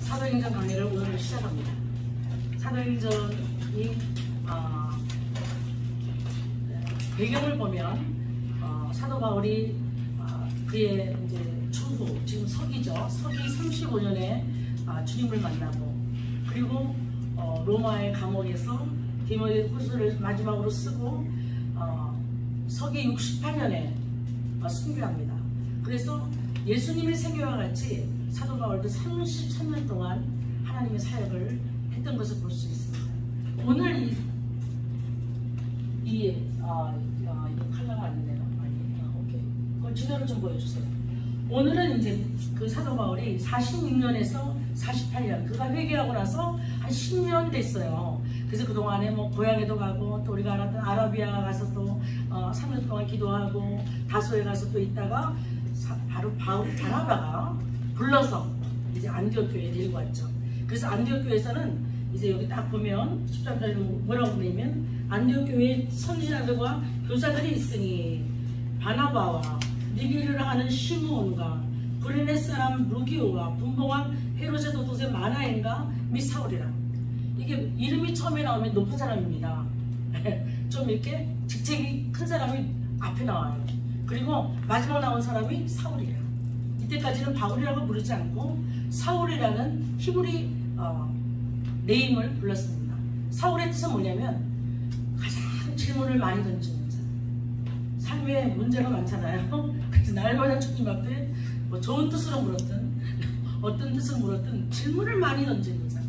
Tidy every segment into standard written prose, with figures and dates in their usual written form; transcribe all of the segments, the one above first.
사도행전 강의를 오늘 시작합니다. 사도행전이 배경을 보면 사도 바울이 그의 이제 추후 지금 서기죠. 서기 35년에 주님을 만나고 그리고 로마의 감옥에서 디모데후서를 마지막으로 쓰고 서기 68년에 순교합니다. 그래서 예수님의 생애와 같이 사도 바울도 33년 동안 하나님의 사역을 했던 것을 볼 수 있습니다. 오늘 이 컬러가 아니네요. 오케이. 그걸 지도를 좀 보여주세요. 오늘은 이제 그 사도 바울이 46년에서 48년 그가 회개하고 나서 한 10년 됐어요. 그래서 그동안에 뭐 고향에도 가고 또 우리가 알았던 아라비아 가서 또 3년 동안 기도하고 다소에 가서 또 있다가 바로 바나바가 불러서 이제 안디옥 교회에 데리고 왔죠. 그래서 안디옥 교회에서는 이제 여기 딱 보면 13절에 뭐라고 그러냐면 안디옥 교회에 선지자들과 교사들이 있으니 바나바와 니게르라 하는 시므온과 구레네 사람 루기오와 분봉왕 헤롯의 도도새 마나엔과 및 사울이라. 이게 이름이 처음에 나오면 높은 사람입니다. 좀 이렇게 직책이 큰 사람이 앞에 나와요. 그리고 마지막 나온 사람이 사울이라. 이때까지는 바울이라고 부르지 않고 사울이라는 히브리 네임을 불렀습니다. 사울의 뜻은 뭐냐면 가장 질문을 많이 던지는 자. 삶에 문제가 많잖아요. 그래서 날마다 주님 앞에 뭐 좋은 뜻으로 물었든 어떤 뜻으로 물었든 질문을 많이 던지는 자.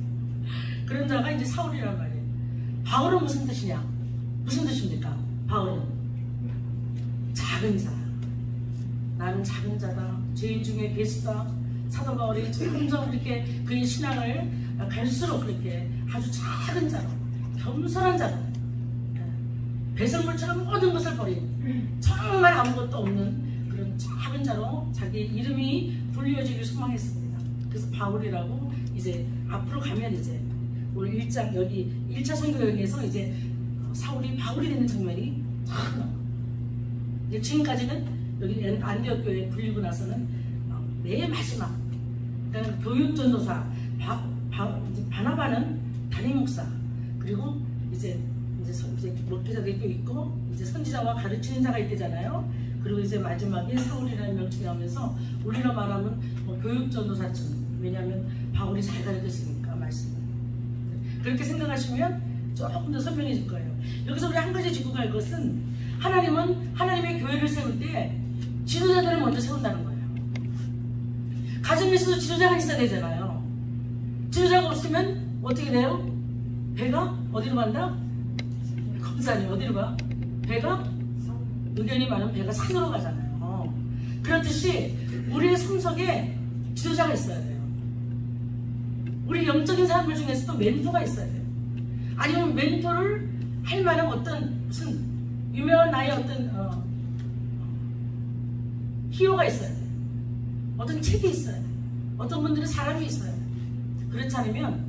그런 자가 이제 사울이란 말이에요. 바울은 무슨 뜻이냐? 무슨 뜻입니까? 바울은 작은 자. 나는 작은 자다. 죄인 중에 괴수다. 사도 바울이 점점 이렇게 그의 신앙을 갈수록 그렇게 아주 작은 자로 겸손한 자로 배설물처럼 모든 것을 버린 정말 아무것도 없는 그런 작은 자로 자기 이름이 불리워지길 소망했습니다. 그래서 바울이라고 이제 앞으로 가면 이제 우리 1장 여기 1차 선교여행에서 이제 사울이 바울이 되는 장면이 탁 나와요. 이제 지금까지는 여기 안디옥 교회에 불리고 나서는 맨 마지막 그러니까 교육전도사 바나바는 담임 목사 그리고 이제 목회자들도 있고 이제 선지자와 가르치는 자가 있대잖아요. 그리고 이제 마지막에 사울이라는 명칭이 나오면서 우리로 말하면 교육전도사쯤 왜냐하면 바울이 잘 가르쳤으니까 말씀을 그렇게 생각하시면 조금 더 선명해질 거예요. 여기서 우리 한 가지 짚고 갈 것은 하나님은 하나님의 교회를 세울 때 지도자들을 먼저 세운다는 거예요. 가정에서도 지도자가 있어야 되잖아요. 지도자가 없으면 어떻게 돼요? 배가 어디로 간다? 검사님 어디로 가? 배가 의견이 많으면 배가 산으로 가잖아요. 그렇듯이 우리의 성석에 지도자가 있어야 돼요. 우리 영적인 사람들 중에서도 멘토가 있어야 돼요. 아니면 멘토를 할 만한 어떤 무슨 유명한 나의 어떤 히어로가 있어야 돼요. 어떤 책이 있어야 돼요. 어떤 분들은 사람이 있어야 돼요. 그렇지 않으면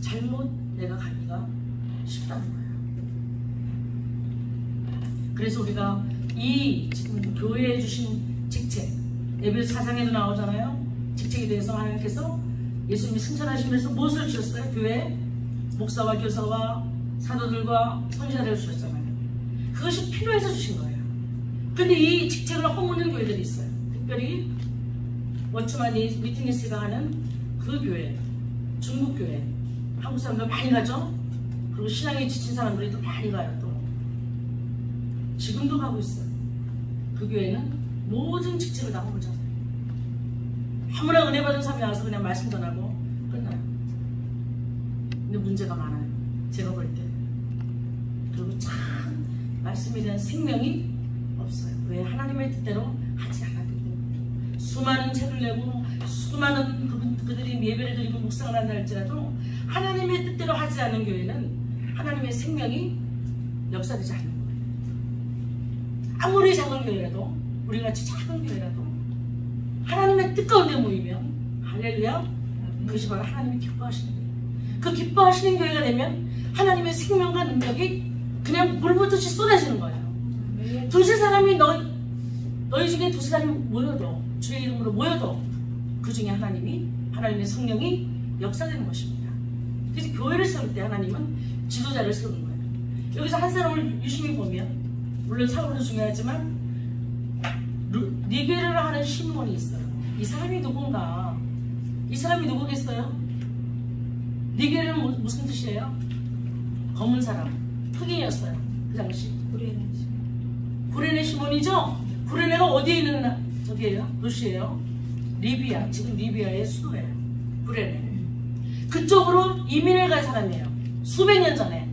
잘못 내가 가기가 쉽다는 거예요. 그래서 우리가 이 지금 교회에 주신 직책 에베소 4장에도 나오잖아요. 직책에 대해서 하나님께서 예수님이 승천하시면서 무엇을 주셨어요? 교회 목사와 교사와 사도들과 선지자를 주셨잖아요. 그것이 필요해서 주신 거예요. 근데 이 직책을 허무는 교회들이 있어요. 특별히 워치만이 미팅리스가 하는 그 교회, 중국 교회, 한국 사람들 많이 가죠? 그리고 신앙에 지친 사람들이 또 많이 가요. 또 지금도 가고 있어요. 그 교회는 모든 직책을 다 허물잖아요. 아무나 은혜 받은 사람이 와서 그냥 말씀 전하고 끝나요. 근데 문제가 많아요. 제가 볼 때. 그리고 참 말씀에 대한 생명이 없어요. 왜? 하나님의 뜻대로 하지 않았기 때문에. 수많은 책을 내고 수많은 그들이 예배를 드리고 묵상을 한다 할지라도 하나님의 뜻대로 하지 않는 교회는 하나님의 생명이 역사되지 않는 거예요. 아무리 작은 교회라도 우리같이 작은 교회라도 하나님의 뜻 가운데 모이면 할렐루야 그것이 바로 하나님이 기뻐하시는 거예요. 그 기뻐하시는 교회가 되면 하나님의 생명과 능력이 그냥 물붓듯이 쏟아지는 거예요. 두세 사람이 너희 중에 두세 사람이 모여도 주의 이름으로 모여도 그 중에 하나님의 성령이 역사되는 것입니다. 그래서 교회를 세울 때 하나님은 지도자를 세우는 거예요. 여기서 한 사람을 유심히 보면 물론 사울도 중요하지만 니게를 하는 시몬이 있어요. 이 사람이 누군가? 이 사람이 누구겠어요? 니게는 무슨 뜻이에요? 검은 사람, 흑인이었어요. 그 당시. 구레네 시몬이죠? 구레네가 어디에 있는 저기예요? 도시예요? 리비아. 지금 리비아의 수도예요. 구레네. 그쪽으로 이민을 간 사람이에요. 수백 년 전에.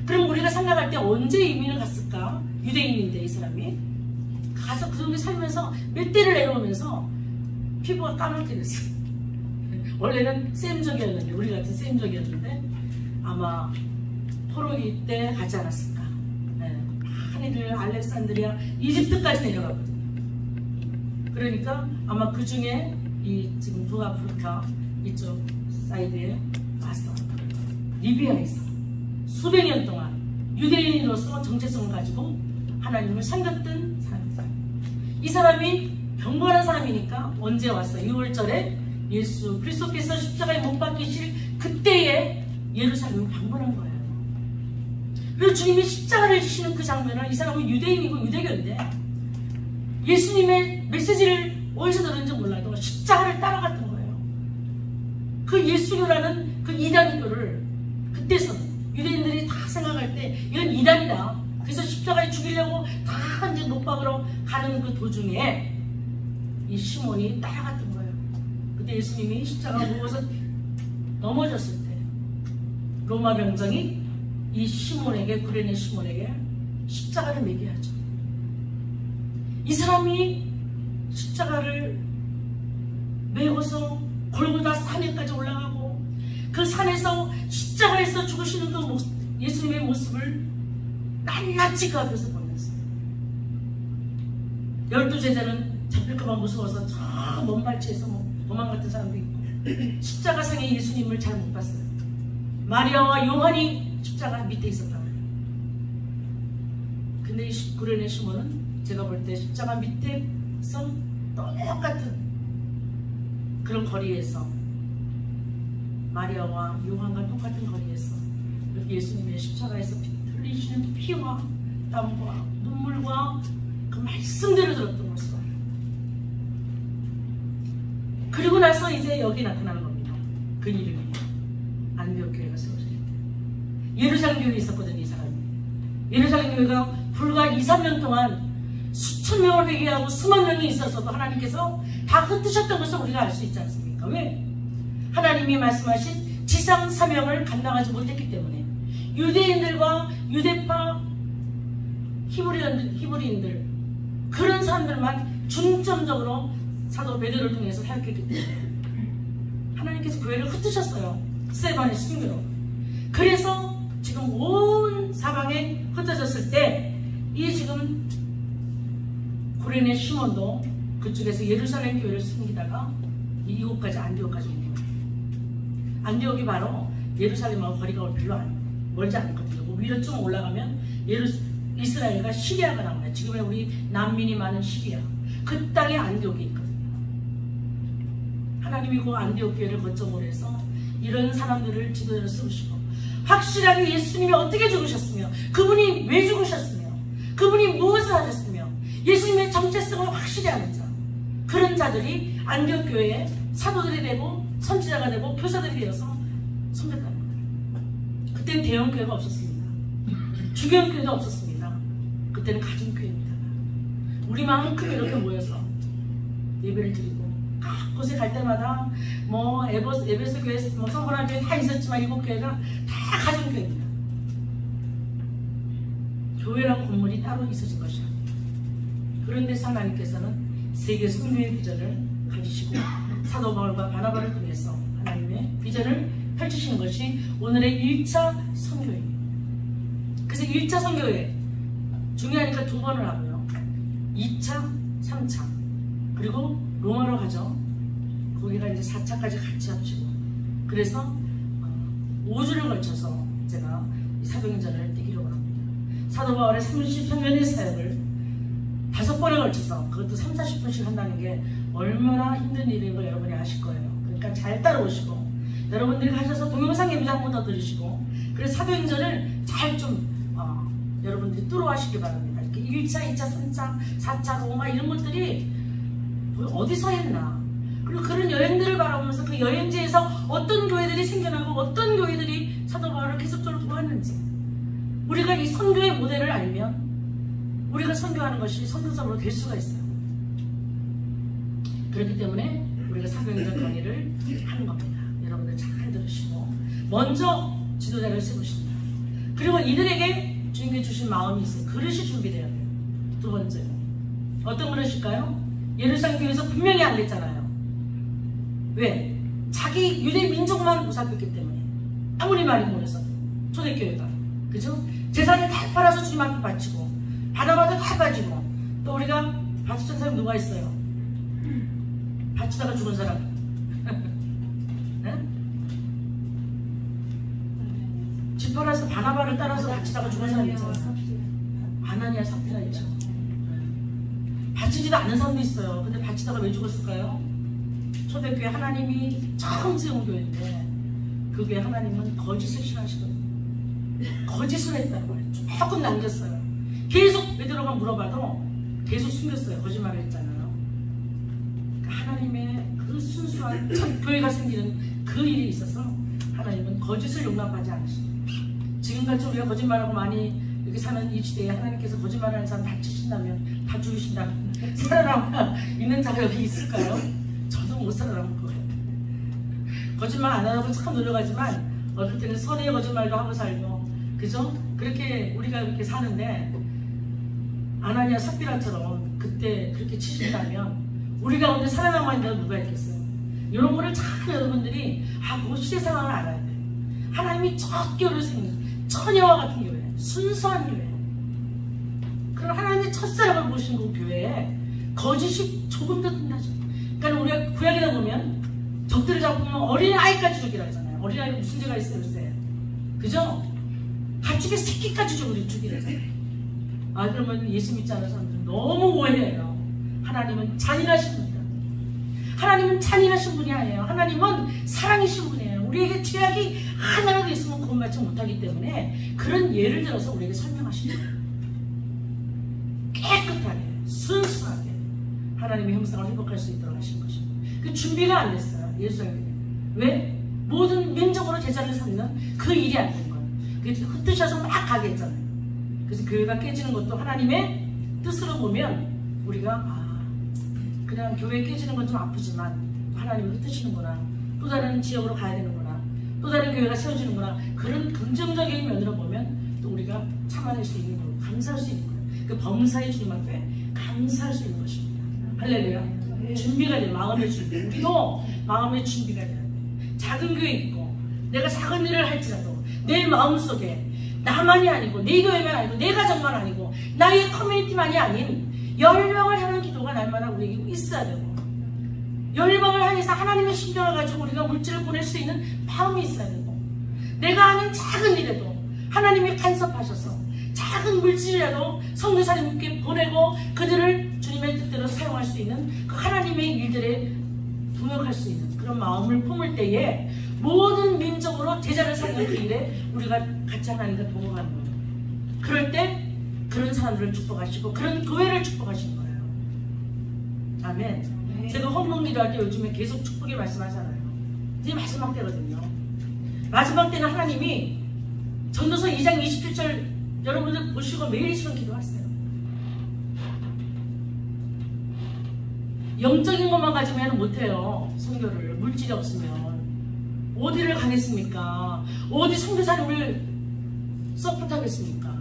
그럼 우리가 생각할 때 언제 이민을 갔을까? 유대인인데 이 사람이 가서 그 정도 살면서 몇 대를 내려오면서 피부가 까맣게 됐어요. 원래는 쌤족이었는데, 우리 같은 쌤족이었는데 아마 포로기 때 가지 않았을까. 네. 많이들 알렉산드리아, 이집트까지 내려가거든요. 그러니까 아마 그 중에 이 지금 북아프리카 이쪽 사이드에 왔어. 리비아에 있어. 수백 년 동안 유대인으로서 정체성을 가지고 하나님을 섬겼던 사람. 이 사람이 경건한 사람이니까 언제 왔어? 6월절에 예수 그리스도께서 십자가에 못 박히실 그때에 예루살렘을 방문한 거예요. 그리고 주님이 십자가를 지시는 그 장면을, 이 사람은 유대인이고 유대교인데 예수님의 메시지를 어디서 들었는지 몰라도 십자가를 따라갔던 거예요. 그 예수교라는 그 이단교를 그때서는 유대인들이 다 생각할 때 이건 이단이다. 그래서 십자가에 죽이려고 다 이제 녹박으로 가는 그 도중에 이 시몬이 따라갔던 거예요. 그때 예수님이 십자가 무거워서 넘어졌을 때 로마 병정이 이 시몬에게, 구레네 시몬에게 십자가를 매게 하죠. 이 사람이 십자가를 메고서 골고다 산에까지 올라가고 그 산에서 십자가에서 죽으시는 그 예수님의 모습을 낱낱이 그 앞에서 보면서 12 제자는 잡힐까봐 무서워서 저 먼 발치에서 도망갔던 사람도 있고 십자가상에 예수님을 잘 못 봤어요. 마리아와 요한이 십자가 밑에 있었단 말이에요. 근데 이 구레네 시몬은 제가 볼 때 십자가 밑에서 똑같은 그런 거리에서 마리아와 요한과 똑같은 거리에서 이렇게 예수님의 십자가에서 흘리시는 피와 땀과 눈물과 그 말씀대로 들었던 것을 알아요. 그리고 나서 이제 여기 나타나는 겁니다. 그 이름이 안디옥 교회가 세워질 때 예루살렘 교회에 있었거든요. 이 사람이 예루살렘 교회가 불과 2, 3년 동안 수천 명을 회개하고 수만 명이 있어서도 하나님께서 다 흩으셨던 것을 우리가 알 수 있지 않습니까? 왜? 하나님이 말씀하신 지상 사명을 감당하지 못했기 때문에 유대인들과 유대파 히브리인들 그런 사람들만 중점적으로 사도 베드로를 통해서 사역했기 때문에 하나님께서 교회를 흩으셨어요. 스데반의 순교로. 그래서 지금 온 사방에 흩어졌을 때 이 지금 구레네 시몬도 그쪽에서 예루살렘 교회를 숨기다가 이곳까지 안디옥까지 온 거예요. 안디옥이 바로 예루살렘하고 거리가 별로 멀지 않거든요. 뭐 위로 쭉 올라가면 이스라엘과 시리아가 나와요. 지금의 우리 난민이 많은 시리아. 그 땅에 안디옥이 있거든요. 하나님이 그 안디옥 교회를 거점으로 해서 이런 사람들을 지도자로 세우시고 확실하게 예수님이 어떻게 죽으셨으며 그분이 왜 죽으셨으며 그분이 무엇을 하셨으며 예수님의 정체성을 확실히 아는 자, 그런 자들이 안디옥 교회에 사도들이 되고 선지자가 되고 교사들이 되어서 섬겼다는 거예요. 그때는 대형 교회가 없었습니다. 주경 교회도 없었습니다. 그때는 가정교회입니다. 우리만큼 이렇게 모여서 예배를 드리고 각 곳에 갈 때마다 뭐 에베소 교회, 뭐 성문화 교회 다 있었지만 이곳 교회가 다 가정교회입니다. 교회란 건물이 따로 있어진 것이 아닙니다. 그런데 하나님께서는 세계 성교의 비전을 가지시고 사도 바울과 바나바를 통해서 하나님의 비전을 펼치시는 것이 오늘의 1차 선교회입니다. 그래서 1차 선교회 중요하니까 2번을 하고요. 2차, 3차 그리고 로마로 가죠. 거기가 이제 4차까지 같이 합치고 그래서 5주를 걸쳐서 제가 이 사도행전을 띄기로 합니다. 사도 바울의 33년의 사역을 5번에 걸쳐서 그것도 3, 40분씩 한다는 게 얼마나 힘든 일인 걸 여러분이 아실 거예요. 그러니까 잘 따라오시고 여러분들이 가셔서 동영상 예배 한 번 더 들으시고, 그래서 사도행전을 잘 좀 여러분들이 뚫어하시기 바랍니다. 이렇게 1차, 2차, 3차, 4차, 로마 이런 것들이 어디서 했나. 그리고 그런 여행들을 바라보면서 그 여행지에서 어떤 교회들이 생겨나고 어떤 교회들이 사도 바울을 계속적으로 도왔는지, 우리가 이 선교의 모델을 알면 우리가 선교하는 것이 선교사로 될 수가 있어요. 그렇기 때문에 우리가 사도행전 강의를 하는 겁니다. 여러분들 잘 들으시고 먼저 지도자를 세우십니다. 그리고 이들에게 주님께 주신 마음이 있어요. 그릇이 준비되어야 돼요. 두 번째로 어떤 그릇일까요? 예루살렘 교회에서 분명히 안 됐잖아요. 왜? 자기 유대 민족만 보살폈기 때문에. 아무리 많이 모여서 초대교회가, 그죠? 재산을 다 팔아서 주님 앞에 바치고 받아봐도 다 빠지고, 또 우리가 바치던 사람 누가 있어요? 바치다가 죽은 사람. 네? 집 팔아서 바나바를 따라서 바치다가 죽은 사람 있잖아요. 아나니아 삽비라 있죠. 바치지도 않는 사람도 있어요. 근데 바치다가 왜 죽었을까요? 초대교회 하나님이 처음 세운 교회인데 그 교회 하나님은 거짓을 싫어하시거든요. 거짓을 했다는 거예요. 조금 남겼어요. 계속 베드로가 물어봐도 계속 숨겼어요. 거짓말을 했잖아요. 그러니까 하나님의 그 순수한 첫 교회가 생기는 그 일이 있어서 하나님은 거짓을 용납하지 않으십니다. 지금같이 우리가 거짓말하고 많이 이렇게 사는 이 시대에 하나님께서 거짓말하는 사람 다치신다면, 다 죽이신다면 살아남아 있는 자가 여기 있을까요? 저도 못 살아남을 거예요. 거짓말 안 하고 참 노력하지만 어떨 때는 선의 거짓말도 하고 살고, 그죠? 그렇게 우리가 이렇게 사는데 아나니아 삽비라처럼 그때 그렇게 치신다면 우리 가운데 살아남아 있는 누가 있겠어요? 이런 거를 참 여러분들이 그 시대 상황을 알아야 돼요. 하나님이 첫 교회를 생긴 처녀와 같은 교회, 순수한 교회, 그런 하나님의 첫사랑을 보신 그 교회에 거짓이 조금 더 든다죠. 그러니까 우리가 구약에다 보면 적들을 잡으면 어린아이까지 죽이라 하잖아요. 어린아이가 무슨 죄가 있어요, 글쎄. 그죠? 가축의 새끼까지 죽이라 하잖아요. 그러면 예수 믿지 않는 사람들은 너무 오해해요. 하나님은 잔인하신 분이다. 하나님은 잔인하신 분이 아니에요. 하나님은 사랑이신 분이에요. 우리에게 죄악이 하나라도 있으면 구원받지 못하기 때문에 그런 예를 들어서 우리에게 설명하시는 거예요. 깨끗하게, 순수하게 하나님의 형상을 회복할 수 있도록 하신 것입니다. 그 준비가 안 됐어요. 예루살렘에. 왜? 모든 민족으로 제자를 삼는 그 일이 안 된 거예요. 그래서 흩으셔서 막 가게 했잖아요. 그래서 교회가 깨지는 것도 하나님의 뜻으로 보면 우리가 그냥 교회 깨지는 건 좀 아프지만 하나님이 흩으시는구나, 또 다른 지역으로 가야 되는구나, 또 다른 교회가 세워지는구나, 그런 긍정적인 면으로 보면 또 우리가 참아낼 수 있는 거고 감사할 수 있는 거예요. 그 범사의 주님 앞에 감사할 수 있는 것입니다. 할렐루야. 준비가 돼. 마음의 준비. 우리도 마음의 준비가 돼야 돼. 작은 교회 있고 내가 작은 일을 할지라도 내 마음속에 나만이 아니고 내 교회만 아니고 내 가정만 아니고 나의 커뮤니티만이 아닌 열방을 향한 기도가 날마다 우리에게 있어야 되고, 열방을 향해서 하나님의 심정을 가지고 우리가 물질을 보낼 수 있는 마음이 있어야 되고, 내가 하는 작은 일에도 하나님이 간섭하셔서 작은 물질이라도 선교사님께 보내고 그들을 주님의 뜻대로 사용할 수 있는 그 하나님의 일들에 동역할 수 있는 그런 마음을 품을 때에 모든 민족으로 제자를 삼는 그 일에 우리가 같이 하나님과 동역하는 거예요. 그럴 때 그런 사람들을 축복하시고 그런 교회를 축복하시는 거예요. 아멘. 제가 헌금 기도할 때 요즘에 계속 축복의 말씀하잖아요. 이제 마지막 때거든요. 마지막 때는 하나님이 전도서 2장 27절 여러분들 보시고 매일 이 시간 기도하세요. 영적인 것만 가지면 못해요. 선교를. 물질이 없으면 어디를 가겠습니까? 어디 선교사님을 서포트하겠습니까?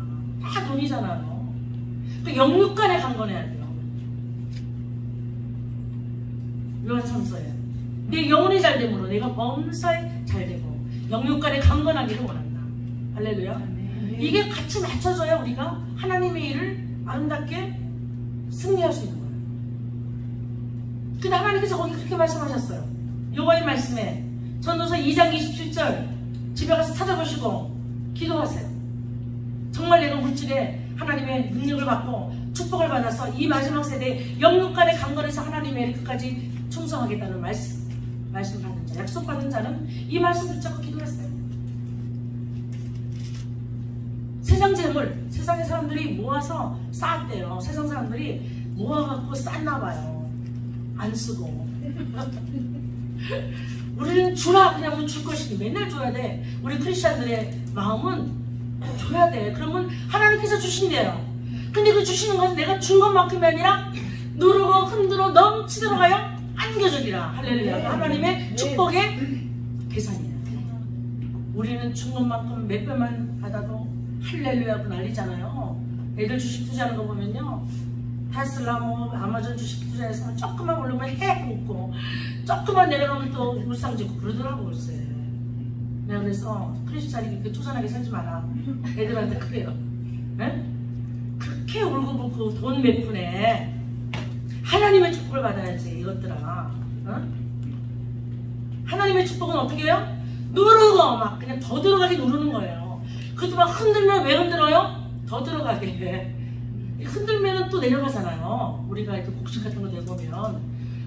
다 돈이잖아요. 그 영육간에 강건해야 돼요. 요한삼서에 내 영혼이 잘됨으로 내가 범사에 잘되고 영육간에 강건하기를 원한다. 할렐루야. 이게 같이 맞춰져야 우리가 하나님의 일을 아름답게 승리할 수 있는 거예요. 근데 하나님께서 거기 그렇게 말씀하셨어요. 여호와의 말씀에 전도서 2장 27절 집에 가서 찾아보시고 기도하세요. 정말 내가 물질에 하나님의 능력을 받고 축복을 받아서 이 마지막 세대에 영육간에 강건해서 하나님의 일 끝까지 충성하겠다는 말씀. 말씀 받은 자, 약속 받은 자는 이 말씀 붙잡고 기도했어요. 세상 재물, 세상의 사람들이 모아서 쌓았대요. 세상 사람들이 모아갖고 쌌나 봐요. 안 쓰고. 우리는 주라, 그냥 우리 줄 것이니 맨날 줘야 돼. 우리 크리스찬들의 마음은 줘야 돼. 그러면 하나님께서 주신대요. 근데 그 주시는 것은 내가 준 것만큼이 아니라 누르고 흔들어 넘치도록 하여 안겨주리라. 할렐루야. 하나님의 축복의 계산이에요. 우리는 준 것만큼 몇 배만 받아도 할렐루야 하고 난리잖아요. 애들 주식 투자하는 거 보면요, 테슬라 뭐 아마존 주식 투자해서 조금만 오르면 해 먹고 조금만 내려가면 또 울상 짓고 그러더라고. 글쎄, 내가 그래서 크리스찬이 그렇게 초산하게 살지 마라 애들한테 그래요. 에? 그렇게 울고 붓고 돈 몇 푼에 하나님의 축복을 받아야지 이것들아. 어? 하나님의 축복은 어떻게 해요? 누르고 막 그냥 더 들어가게 누르는 거예요. 그것도 막 흔들면 왜 흔들어요? 더 들어가게 해. 흔들면 또 내려가잖아요. 우리가 이렇게 곡식 같은 거 내보면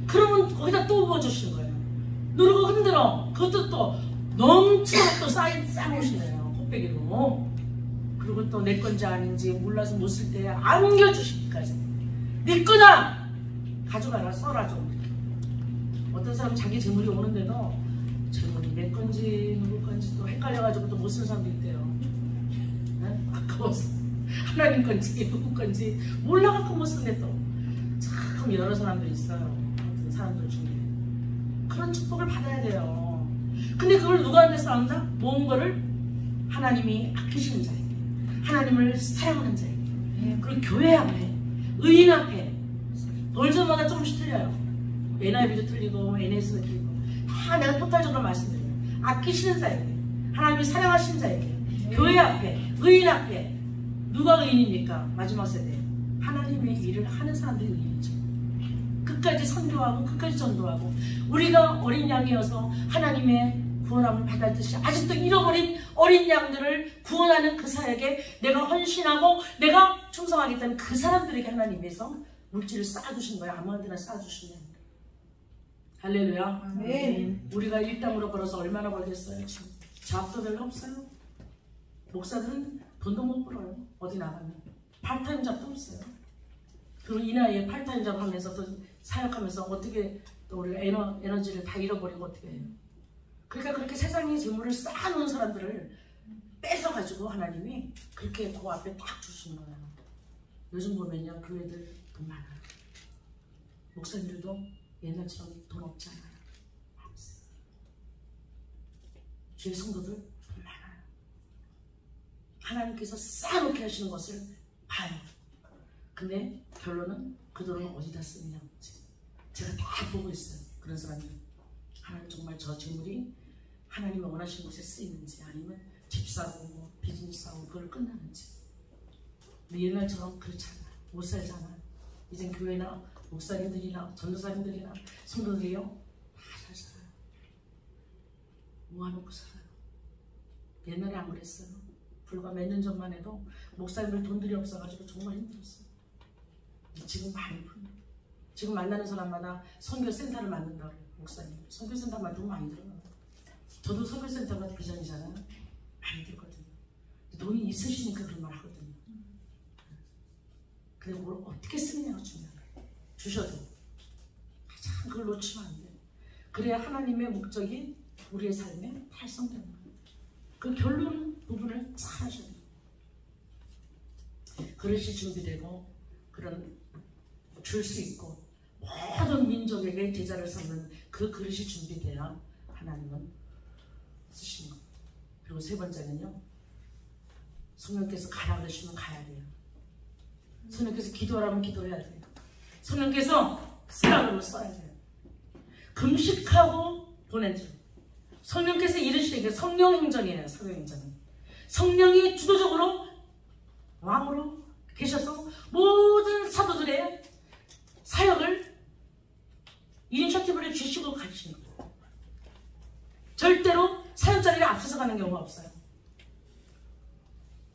그러면 거기다 또 부어주시는 거예요. 누르고 흔들어. 그것도 또 넘치도록 또 쌓아놓으시네요. 곱빼기로. 그리고 또 내 건지 아닌지 몰라서 못 쓸 때 안겨주시기까지. 네 거다! 가져가라, 써라 좀. 어떤 사람은 자기 재물이 오는데도 재물이 내 건지 누구 건지 또 헷갈려가지고 또 못 쓰는 사람도 있대요. 네? 아까워서. 하나님 건지 누구 건지 몰라갖고 못 쓰는데 또 참 여러 사람들이 있어요. 어떤 사람들 중에. 그런 축복을 받아야 돼요. 근데 그걸 누구한테 쌓는다? 모은 거를 하나님이 아끼시는 자에게, 하나님을 사랑하는 자에게, 그리고 교회 앞에, 의인 앞에. 돌전마다 조금씩 틀려요. NIV도 틀리고 NS도 틀리고 다 내가 토탈적으로 말씀드려요. 아끼시는 자에게, 하나님이 사랑하시는 자에게, 교회 앞에, 의인 앞에. 누가 의인입니까? 마지막 세대. 하나님의 일을 하는 사람들이 의인이죠. 끝까지 선교하고 끝까지 전도하고 우리가 어린 양이어서 하나님의 구원함을 받았듯이 아직도 잃어버린 어린 양들을 구원하는 그 사역에 내가 헌신하고 내가 충성하겠다는 그 사람들에게 하나님께서 물질을 쌓아주신 거예요. 아무한테나 쌓아주시면. 할렐루야. 아멘. 우리가 일당으로 벌어서 얼마나 벌겠어요? 지금 잡도 별로 없어요. 목사들은 돈도 못 벌어요. 어디 나가면. 파트타임 잡도 없어요. 그리고 이 나이에 파트타임 잡 하면서 또 사역하면서 어떻게 또 우리가 에너지를 다 잃어버리고 어떻게 해요. 그러니까 그렇게 세상의 재물을 쌓아놓은 사람들을 뺏어가지고 하나님이 그렇게 그 앞에 딱 주시는 거예요. 요즘 보면요, 교회들 돈 많아요. 목사님들도 옛날처럼 돈 없지 않아요. 주의 성도들 돈 많아요. 하나님께서 쌓아놓게 하시는 것을 봐요. 근데 결론은 그 돈을 어디다 쓰느냐. 제가 다 보고 있어요. 그런 사람들. 하나님 정말 저 재물이 하나님이 원하시는 곳에 쓰이는지, 아니면 집 사고 뭐 비즈니스 하고 그걸 끝나는지. 근데 옛날처럼 그렇지 않아요. 못 살잖아요. 이젠 교회나 목사님들이나 전도사님들이나 성도들이요 다 잘 살아요. 모아놓고 살아요. 옛날에 안 그랬어요. 불과 몇 년 전만 해도 목사님들 돈들이 없어가지고 정말 힘들었어요. 지금 많이 풀려. 지금 만나는 사람마다 선교센터를 만든다고 해요. 목사님 선교센터 만들면 많이 들어요. 저도 선교센터가 비전이잖아요. 많이 들거든요. 돈이 있으시니까 그런 말 하거든요. 근데 그걸 어떻게 쓰느냐가 중요해요. 주셔도 가장 그걸 놓치면 안 돼요. 그래야 하나님의 목적이 우리의 삶에 달성되는 거예요. 그 결론 부분을 잘 하셔야 돼요. 그릇이 준비되고 그런 줄 수 있고 모든 민족에게 제자를 삼는 그 그릇이 준비돼야 하나님은 쓰시는 거예요. 그리고 세 번째는요, 성령께서 가라 그러시면 가야 돼요. 성령께서 기도하라면 기도해야 돼요. 성령께서 쓰라 그러면 써야 돼요. 금식하고 보내줘. 성령께서 이르시는 게 성령행전이에요. 성령행전은 성령이 주도적으로 왕으로 계셔서 모든 사도들의 사역을 이니셔티브를 주시고 가시는 거예요. 절대로 사역 자리를 앞서서 가는 경우가 없어요.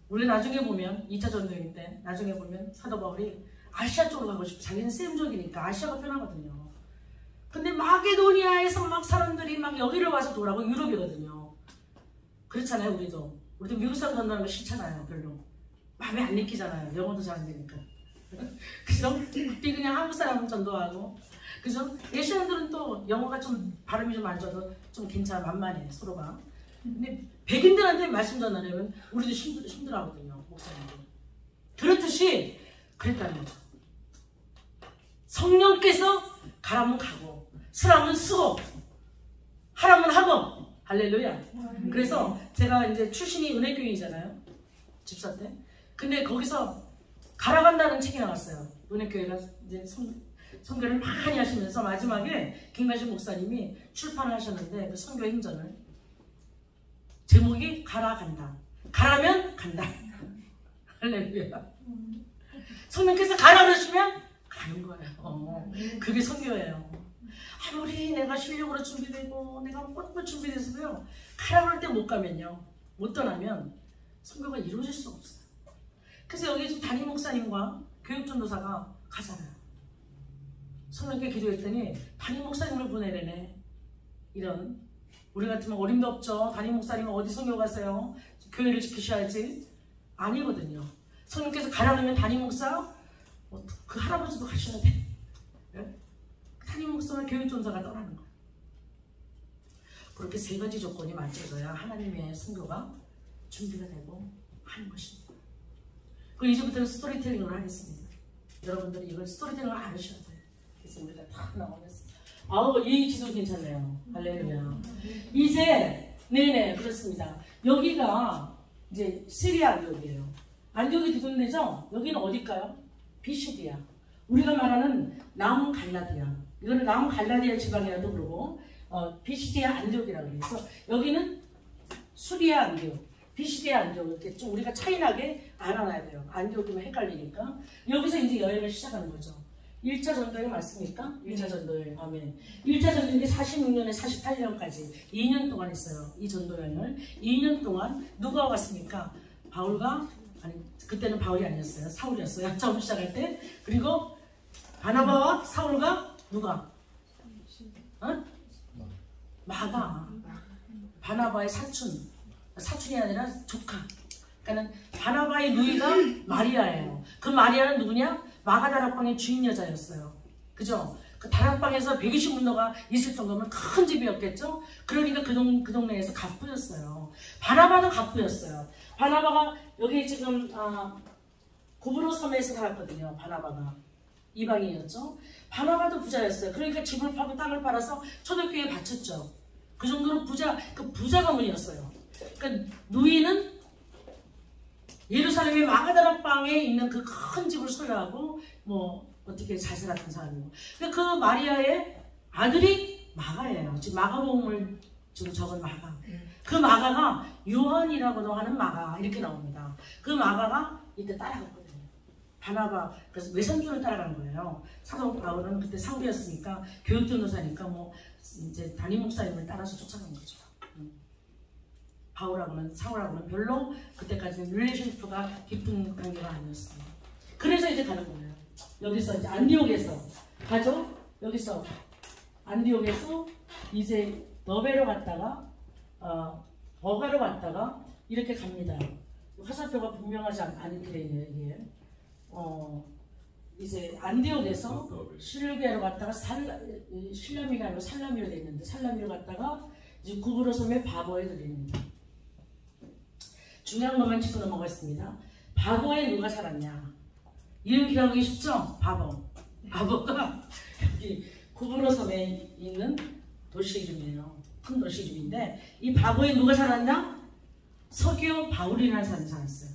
우리 나중에 보면 2차 전도행 때 나중에 보면 사도 바울이 아시아 쪽으로 가고 싶어. 자기는 셈족이니까 아시아가 편하거든요. 근데 마게도니아에서 막 사람들이 막 여기를 와서 돌아고 유럽이거든요. 그렇잖아요. 우리도 미국 사람 전도하는 거 싫잖아요. 별로 마음에 안 익히잖아요. 영어도 잘 안 되니까. 그죠? 그때 그냥 한국 사람 전도하고, 그죠? 예시안들은 또 영어가 좀 발음이 좀 안 좋아도 좀 괜찮아, 만만해 서로가. 근데 백인들한테 말씀 전하려면 우리도 힘들어하거든요, 목사님들. 그렇듯이 그랬다는 거죠. 성령께서 가라면 가고, 쓰라면 쓰고, 하라면 하고, 할렐루야. 그래서 제가 이제 출신이 은혜교회이잖아요, 집사 때. 근데 거기서 가라간다는 책이 나왔어요. 은혜교회가 이제 선교를 많이 하시면서 마지막에 김가신 목사님이 출판을 하셨는데, 그 선교 행전을 제목이 가라간다. 가라면 간다. 할렐루야. 성령께서 가라 그러시면 가는 거예요. 그게 선교예요. 아무리 내가 실력으로 준비되고 내가 뭐 준비돼서도요, 가라 그럴 때 못 가면요, 못 떠나면 선교가 이루어질 수 없어요. 그래서 여기 지금 담임 목사님과 교육전도사가 가잖아요. 성령께 기도했더니 담임 목사님을 보내래네. 이런, 우리 같으면 어림도 없죠. 담임 목사님은 어디 선교 가세요? 교회를 지키셔야지. 아니거든요. 성령께서 가라 그러면 담임 목사, 그 할아버지도 가셔야 돼. 네? 담임 목사와 교육전도사가 떠나는 거예요. 그렇게 세 가지 조건이 맞춰져야 하나님의 선교가 준비가 되고 하는 것입니다. 그리고 이제부터는 스토리텔링을 하겠습니다. 여러분들이 이걸 스토리텔링을 알으셔야 돼요. 그래서 우리가 다 나오겠습니다. 아우, 이 기도 괜찮네요. 할렐루야. 이제, 네네, 그렇습니다. 여기가 이제 시리아 안디옥이에요. 안디옥이 두군데죠? 여기는 어딜까요? 비시디아. 우리가 말하는 남갈라디아. 이거는 남갈라디아 지방이라도 그러고, 비시디아 안디옥이라고 해서 여기는 수리아 안디옥, 비시디아 안디옥, 이렇게 좀 우리가 차이나게 알아놔야 돼요. 안디옥이면 헷갈리니까. 여기서 이제 여행을 시작하는 거죠. 1차 전도여행 맞습니까? 1차 전도여행. 아멘. 1차 전도여행이 46년에 48년까지 2년 동안 했어요. 이 전도여행을 2년 동안 누가 왔습니까? 바울과, 아니 그때는 바울이 아니었어요. 사울이었어요. 처음 시작할 때. 그리고 바나바와 사울과 누가? 마가. 바나바의 사촌이 아니라 조카. 그러니까 바나바의 누이가 마리아예요. 그 마리아는 누구냐? 마가 다락방의 주인 여자였어요. 그죠? 그 다락방에서 120문도가 있을 정도면 큰 집이었겠죠? 그러니까 그 동네에서 갑부였어요. 바나바도 갑부였어요. 바나바가 여기 지금 구브로 섬에서 살았거든요. 바나바가 이방인이었죠. 바나바도 부자였어요. 그러니까 집을 팔고 땅을 팔아서 초대교회에 바쳤죠. 그 정도로 부자 가문이었어요. 그러니까 누이는 예루살렘의 마가다락방에 있는 그 큰 집을 소유하고 뭐 어떻게 잘 살았던 사람이고, 그 마리아의 아들이 마가예요. 지금 마가복음을 지금 적은 마가. 그 마가가 요한이라고도 하는 마가, 이렇게 나옵니다. 그 마가가 이때 따라갔거든요. 바나바, 그래서 외삼촌을 따라간 거예요. 사도 바울은 그때 사울이었으니까 교육전도사니까 뭐 이제 담임 목사님을 따라서 쫓아간 거죠. 바울하고는 사울하고는 별로 그때까지는 릴레이션십가 깊은 관계가 아니었습니다. 그래서 이제 가는 거예요. 여기서 이제 안디옥에서 가죠. 여기서 안디옥에서 이제 너베로 갔다가 버가로 갔다가 이렇게 갑니다. 화살표가 분명하지 않게 되어 있네요. 이게 이제 안디옥에서 실루게로 갔다가 실라미가 아니고 살라미로 되어 있는데 살라미로 갔다가 이제 구브로 섬의 바보에 들립니다. 중요한 것만 짚고 넘어가겠습니다. 바보에 누가 살았냐? 이름 기억하기 쉽죠? 바보가 여기 구브로 섬에 있는 도시 이름이에요. 큰 도시 이름인데 이 바보에 누가 살았냐? 서기오 바울이라는 사람이 살았어요.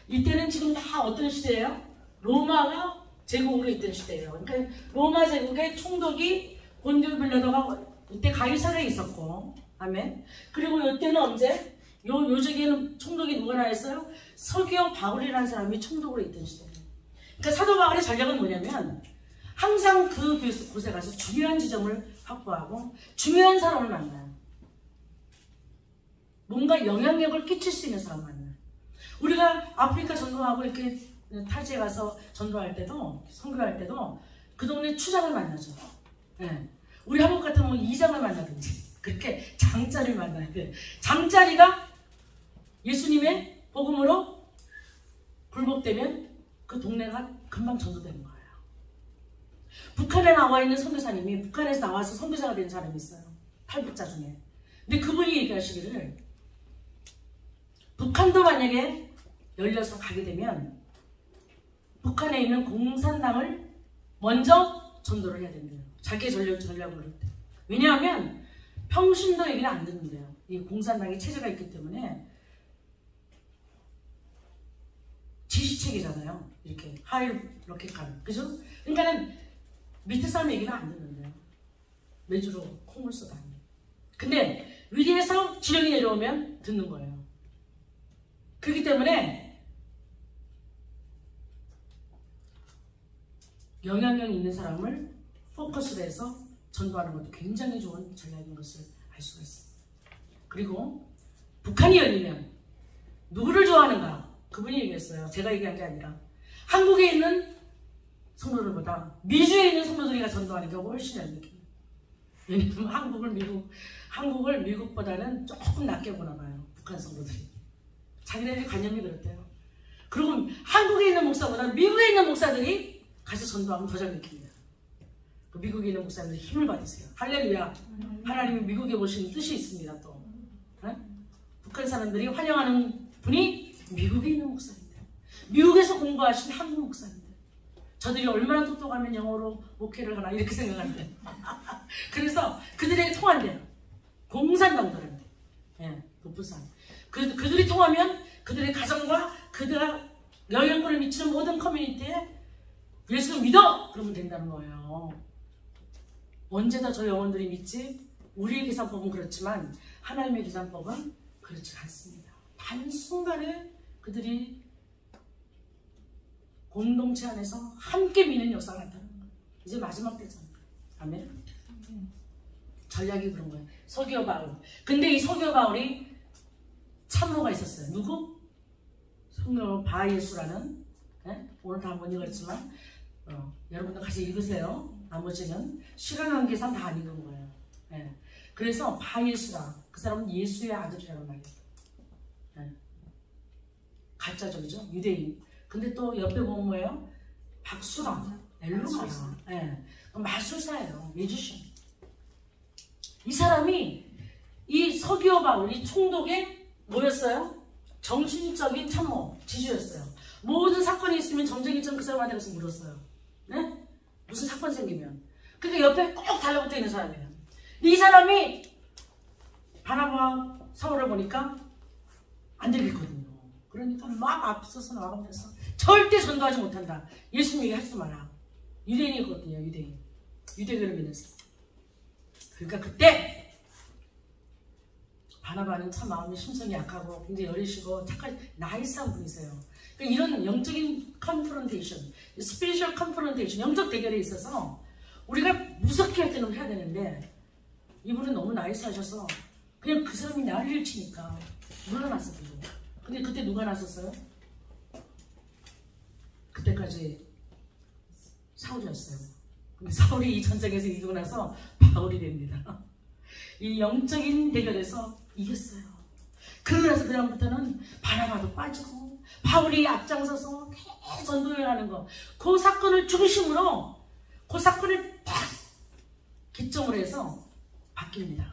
이때는 지금 다 어떤 시대예요? 로마가 제국으로 있던 시대예요. 그러니까 로마 제국의 총독이 본디오 빌라도가 이때 가이사르에 있었고, 아멘. 그리고 이때는 언제? 요적에는 총독이 누가 나왔어요? 서기오 바울이라는 사람이 총독으로 있던 시대예요. 그러니까 사도 바울의 전략은 뭐냐면 항상 그 곳에 가서 중요한 지점을 확보하고 중요한 사람을 만나요. 뭔가 영향력을 끼칠 수 있는 사람 만나요. 우리가 아프리카 전도하고 이렇게 타지에 가서 전도할 때도, 선교할 때도 그 동네 추장을 만나죠. 네. 우리 한국 같으면 이장을 만나든지 그렇게 장자를 만나야 돼. 장자리가 예수님의 복음으로 굴복되면 그 동네가 금방 전도되는 거예요. 북한에 나와 있는 선교사님이 북한에서 나와서 선교사가 된 사람이 있어요. 탈북자 중에. 근데 그분이 얘기하시기를 북한도 만약에 열려서 가게 되면 북한에 있는 공산당을 먼저 전도를 해야 된대요. 자기 전략을 할 때. 왜냐하면 평신도 얘기를 안 듣는데요. 이 공산당의 체제가 있기 때문에 지시책이잖아요. 이렇게 이렇게 가는. 그죠? 그러니까는 밑에 사람 얘기는 안 듣는데요. 매주로 콩을 쏟아요. 근데 위에서 지령이 내려오면 듣는 거예요. 그렇기 때문에 영향력 있는 사람을 포커스로 해서 전도하는 것도 굉장히 좋은 전략인 것을 알 수가 있습니다. 그리고 북한이 열리면 누구를 좋아하는가? 그분이 얘기했어요. 제가 얘기한 게 아니라 한국에 있는 성도들보다 미주에 있는 성도들이 전도하는 게 훨씬 잘 느껴요. 왜냐면 한국을 미국보다는 조금 낮게 보나 봐요. 북한 성도들이. 자기네들이 관념이 그렇대요. 그리고 한국에 있는 목사보다 미국에 있는 목사들이 가서 전도하면 더 잘 느낍니다. 그 미국에 있는 목사님들 힘을 받으세요. 할렐루야. 하나님이 미국에 오시는 뜻이 있습니다. 또 북한 사람들이 환영하는 분이 미국에 있는 목사님들, 미국에서 공부하신 한국 목사님들. 저들이 얼마나 똑똑하면 영어로 목회를 하나 이렇게 생각하는데 그래서 그들에게 통한대요. 공산당들한테. 예, 높은 사람. 그들이 통하면 그들의 가정과 그들의 영향력을 미치는 모든 커뮤니티에 예수를 믿어! 그러면 된다는 거예요. 언제 다 저 영혼들이 믿지? 우리의 계산법은 그렇지만 하나님의 계산법은 그렇지 않습니다. 단순간에 그들이 공동체 안에서 함께 믿는 역사가 나타나는 거예요. 이제 마지막 때잖아요. 아멘? 전략이 그런 거예요. 서기오 바울. 근데 이 서기오 바울이 참모가 있었어요. 누구? 성경 바예수라는, 오늘 다 못 읽었지만 여러분들 같이 읽으세요. 나머지는 시간 관계상 다 안 읽은 거예요. 그래서 바예수라, 그 사람은 예수의 아들이라고 말했어요. 가짜적이죠? 유대인. 근데 또 옆에 보면 뭐예요? 박수라, 엘루마야. 마술사예요. 매주션. 이 사람이 이 서기오 바울, 이 총독의 뭐였어요? 정신적인 참모, 지주였어요. 모든 사건이 있으면 전쟁이 좀 그 사람한테 가서 물었어요. 네? 무슨 사건 생기면. 그러니까 옆에 꼭 달라붙어 있는 사람이에요. 근데 이 사람이 바나바와 사울을 보니까 안 되겠거든요. 그러니까 막 앞서서 나가면서 절대 전도하지 못한다. 예수님 얘기 하지도 마라. 유대인이거든요. 유대인. 유대교를 믿는서. 그러니까 그때 바나바는 참 마음이 심성이 약하고 굉장히 어리시고 착한 나이스한 분이세요. 그러니까 이런 영적인 컨프런테이션, 스피리추얼 컨프런테이션, 영적 대결에 있어서 우리가 무섭게 할 때는 해야 되는데 이분은 너무 나이스하셔서 그냥 그 사람이 난리를 치니까 물러났었거든요. 근데 그때 누가 나섰어요? 그때까지 사울이었어요. 근데 사울이 이 전쟁에서 이기고 나서 바울이 됩니다. 이 영적인 대결에서 이겼어요. 그러고 나서 그다음부터는 바나바도 빠지고 바울이 앞장서서 전도를 하는 거, 그 사건을 중심으로 그 사건을 딱 기점으로 해서 바뀝니다.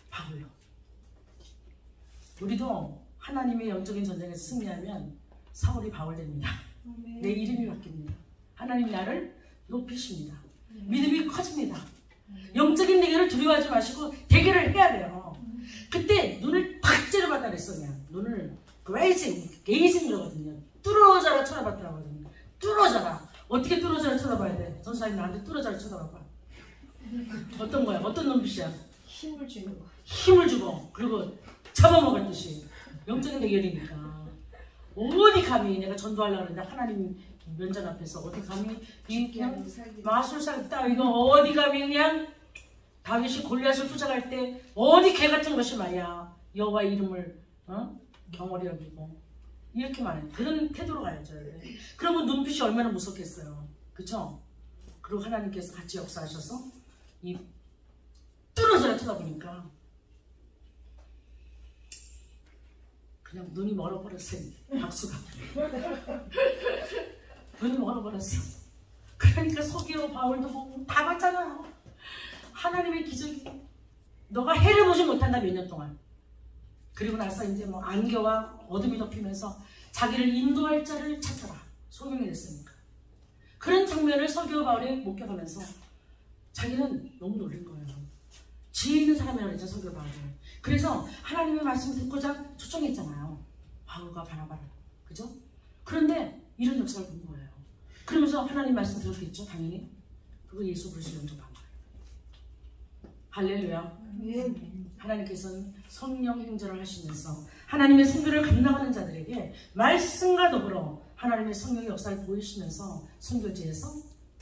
바울로. 우리도 하나님의 영적인 전쟁에서 승리하면 사울이 바울 됩니다. 내 이름이 바뀝니다. 하나님이 나를 높이십니다. 믿음이 커집니다. 영적인 대결을 두려워하지 마시고 대결을 해야 돼요. 그때 눈을 탁 째려봤다 그랬어. 그냥 눈을 게이징이거든요. 뚫어져라 쳐다봤다고 하거든요. 뚫어져라. 어떻게 뚫어져라 쳐다봐야 돼? 전사님 나한테 뚫어져라 쳐다봐봐. 어떤 거야? 어떤 눈빛이야? 힘을 주는 거. 힘을 주고 그리고 잡아먹었듯이. 영적인 대결이니까 어디 감히 내가 전도하려고 그러는데 하나님 면전 앞에서 어디 감히 이 그냥 마술사 딱 이거 어디 감히 그냥 다윗이 골리앗을 쫓아갈 때 어디 개 같은 것이 말이야 여호와 이름을 경홀히 여기고 이렇게 말해. 그런 태도로 가야죠. 그러면 눈빛이 얼마나 무섭겠어요. 그쵸? 그리고 하나님께서 같이 역사하셔서 이 뚫어져라 쳐다보니까 그냥 눈이 멀어버렸어요. 박수가. 눈이 멀어버렸어. 그러니까 서기오 바울도 보고 다 봤잖아요. 하나님의 기적이. 너가 해를 보지 못한다 몇 년 동안. 그리고 나서 이제 뭐 안개와 어둠이 덮이면서 자기를 인도할 자를 찾더라. 소명이 됐으니까. 그런 장면을 서기오 바울이 목격하면서 자기는 너무 놀란 거예요. 지혜 있는 사람이라고 했죠, 서기오 바울이. 그래서 하나님의 말씀을 듣고자 초청했잖아요. 바울과 바나바를. 그죠? 그런데 이런 역사를 본 거예요. 그러면서 하나님 말씀 들었겠죠, 당연히. 그거 예수 그리스도 영접한 거예요. 할렐루야. 하나님께서는 성령 행전을 하시면서 하나님의 선교를 감당하는 자들에게 말씀과 더불어 하나님의 성령의 역사를 보이시면서 선교지에서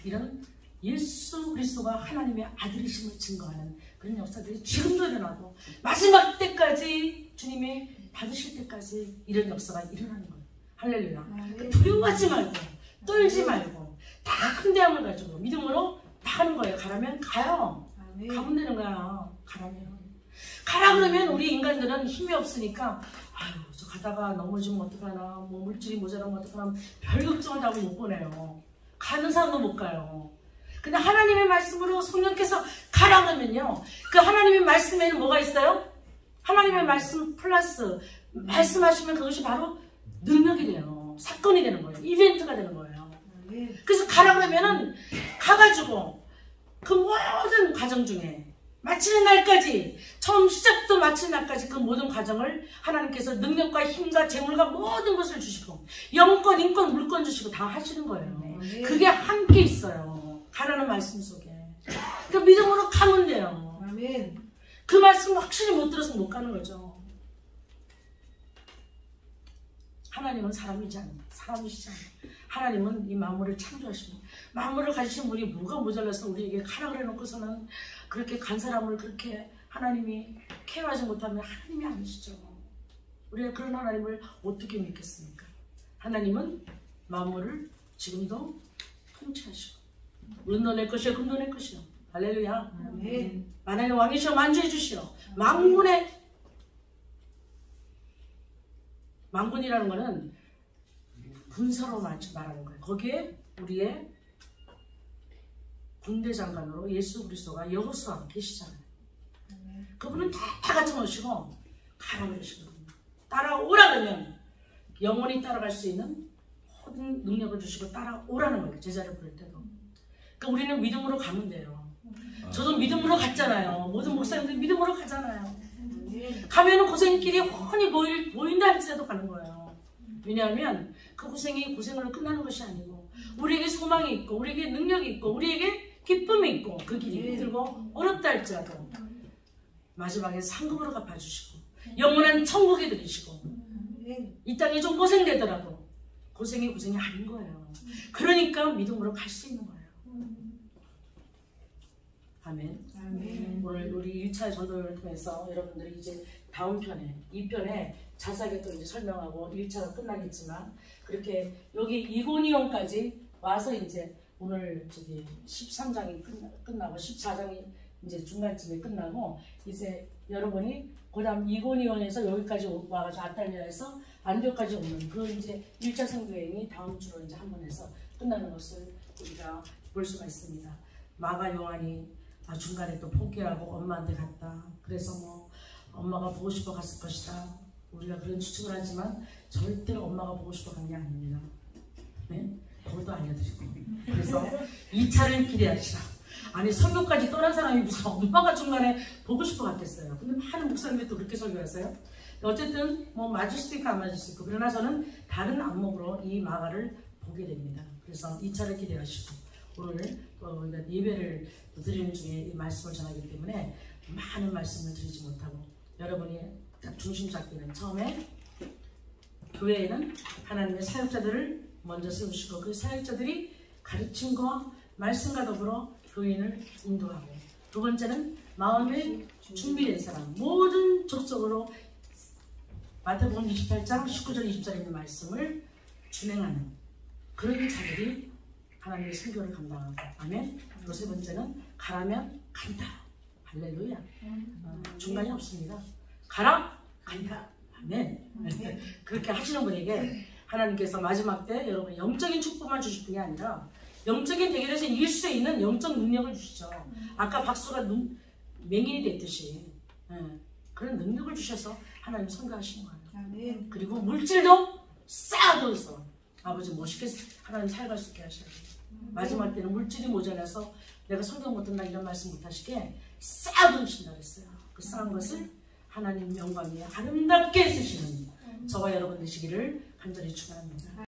이런 예수 그리스도가 하나님의 아들이심을 증거하는 그런 역사들이 지금도 일어나고 마지막 때까지 주님이 받으실 때까지 이런 역사가 일어나는 거예요. 할렐루야. 두려워하지 말고 떨지 말고 다 큰 대함을 가지고 믿음으로 나가는 거예요. 가라면 가요. 가면 되는 거야. 가라면. 가라 그러면 우리 인간들은 힘이 없으니까 아유 저 가다가 넘어지면 어떡하나 뭐 물질이 모자라면 어떡하나 별 걱정을 다 하고 못 보내요. 가는 사람도 못 가요. 근데 하나님의 말씀으로 성령께서 가라 그러면요. 그 하나님의 말씀에는 뭐가 있어요? 하나님의 말씀 플러스 말씀하시면 그것이 바로 능력이 돼요. 사건이 되는 거예요. 이벤트가 되는 거예요. 그래서 가라 그러면은 가가지고 그 모든 과정 중에 마치는 날까지 처음 시작부터 마치는 날까지 그 모든 과정을 하나님께서 능력과 힘과 재물과 모든 것을 주시고 영권, 인권, 물권 주시고 다 하시는 거예요. 그게 함께 있어요. 가라는 말씀 속에. 그 믿음으로 가면 돼요. 그 말씀 확실히 못 들어서 못 가는 거죠. 하나님은 사람이시지 않아요. 하나님은 이 만물을 창조하시고 만물을 가지신 분이 뭐가 모자라서 우리에게 가라 그래 놓고서는 그렇게 간 사람을 그렇게 하나님이 케어하지 못하면 하나님이 아니시죠. 우리가 그런 하나님을 어떻게 믿겠습니까? 하나님은 만물을 지금도 통치하시고 은도 내 것이요 금도 내 것이요. 할렐루야. 만왕의 왕이시여 만주해 주시오. 만군이라는 거는 군사로 말하는 거예요. 거기에 우리의 군대 장관으로 예수 그리스도가 여호수아가 계시잖아요. 그분은 다 같이 모시고 가라 그러시거든요. 따라오라 그러면 영원히 따라갈 수 있는 모든 능력을 주시고 따라오라는 거예요. 제자를 부를 때도. 그러니까 우리는 믿음으로 가면 돼요. 저도 믿음으로 갔잖아요. 모든 목사님들 믿음으로 가잖아요. 가면은 고생길이 훤히 보인다 할지라도 가는 거예요. 왜냐하면 그 고생이 고생으로 끝나는 것이 아니고 우리에게 소망이 있고 우리에게 능력이 있고 우리에게 기쁨이 있고 그 길이 힘들고 어렵다 할지라도 마지막에 상급으로 갚아주시고 영원한 천국에 들이시고 이 땅이 좀 고생되더라도 고생이 아닌 거예요. 그러니까 믿음으로 갈 수 있는 거예요. 아멘. 오늘 우리 1차 전도를 통해서 여러분들이 이제 다음 편에 2편에 자세하게 또 이제 설명하고 1차가 끝나겠지만 그렇게 여기 이고니온까지 와서 이제 오늘 저기 13장이 끝나고 14장이 이제 중간쯤에 끝나고 이제 여러분이 그다음 이고니온에서 여기까지 와가지고 아탈리아에서 안디옥까지 오는 그 이제 1차 선교행이 다음 주로 이제 한 번 해서 끝나는 것을 우리가 볼 수가 있습니다. 마가 요한이 중간에 또 포기하고 엄마한테 갔다. 그래서 뭐 엄마가 보고 싶어 갔을 것이다. 우리가 그런 추측을 하지만 절대로 엄마가 보고 싶어 간 게 아닙니다. 네? 그것도 알려드리고. 그래서 2차를 기대하시라. 아니 설교까지 떠난 사람이 무슨 엄마가 중간에 보고 싶어 갔겠어요. 근데 많은 목사님들이 또 그렇게 설교했어요. 어쨌든 뭐 맞을 수도 있고 안 맞을 수도 있고 그러나 저는 다른 안목으로 이 마가를 보게 됩니다. 그래서 2차를 기대하시고 오늘 예배를 드리는 중에 이 말씀을 전하기 때문에 많은 말씀을 드리지 못하고 여러분이 중심 잡기는 처음에 교회에는 하나님의 사역자들을 먼저 세우시고 그 사역자들이 가르침과 말씀과 더불어 교인을 인도하고 두 번째는 마음에 준비된 사람 모든 족속으로 마태복음 28장 19절 20절에 있는 말씀을 준행하는 그런 자들이 하나님의 선교를 감당하고 아멘. 또 세 번째는 가라면 간다. 할렐루야. 중간이 없습니다. 가라? 아니야. 아멘. 그렇게 하시는 분에게 하나님께서 마지막 때 여러분 영적인 축복만 주실 분이 아니라 영적인 대결에서 이길 수 있는 영적 능력을 주시죠. 아까 박수가 맹인이 됐듯이 그런 능력을 주셔서 하나님 선교하시는 거예요. 그리고 물질도 쌓아둬서 아버지 멋있게 하나님 살아갈 수 있게 하셔야 돼요. 마지막 때는 물질이 모자라서 내가 성경 못한다 이런 말씀 못하시게 쌓아두신다 그랬어요. 그 쌓은 것을 하나님 영광 위에 아름답게 쓰시는 저와 여러분 되시기를 간절히 축원합니다.